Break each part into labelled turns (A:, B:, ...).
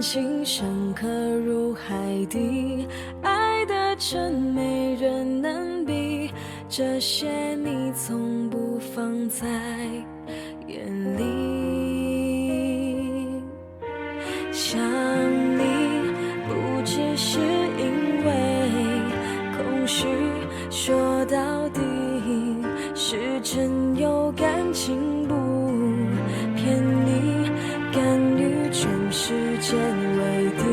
A: 情深刻如海底，爱的真没人能比，这些你从不放在眼里。想你不只是因为空虚，说到底是真有感情不骗你，甘于全世界为敌，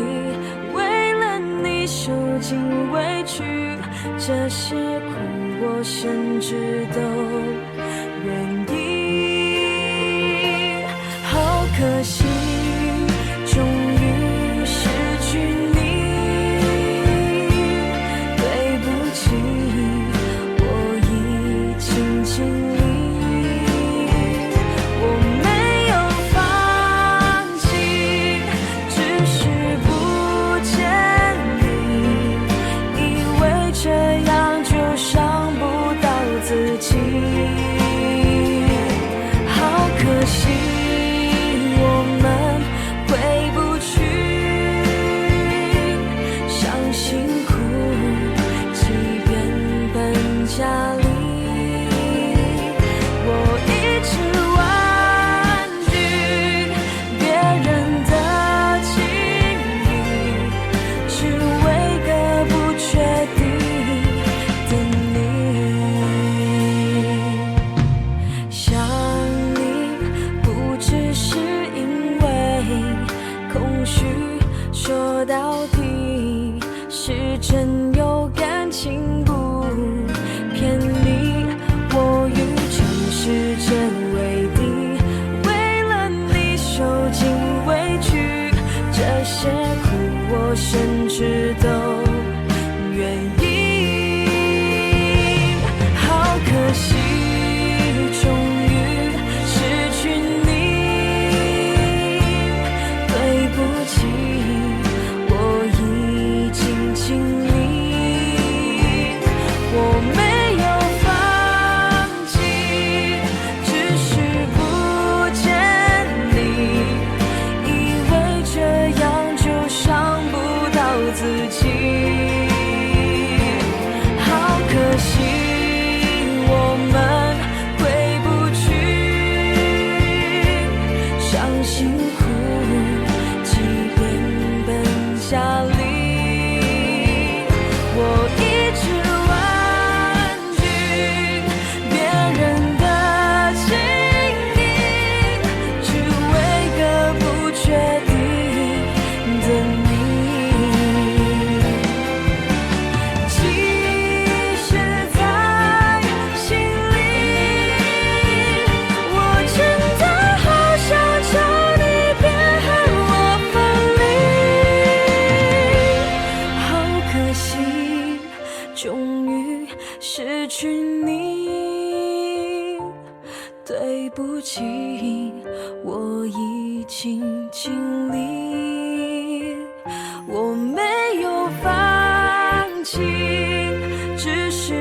A: 为了你受尽委屈，这些苦我甚至都愿意。好可惜，终于失去你，对不起，我已经尽力，我没有放弃，只是不见你，以为这样就伤不到自己。好可惜，我们回不去，伤心苦，即便奔家里，我一直婉拒别人的情意，只为个不确定的你。想你不只是因为空虚，说到底是真有感情不骗你，我与全世界为敌，为了你受尽委屈，这些苦我甚至都愿意。好可惜，终于失去你，对不起，我已经尽力，我没有放弃，只是不见你，以为这样就伤不到自己。好可惜，我们回不去，伤心苦，即便奔家里，我一直婉拒别人的情意，只为个不确定的你。即使在心里，我真的好想求你别和我分离。好可惜，终于失去你，对不起，我已经尽力，我没有放弃，只是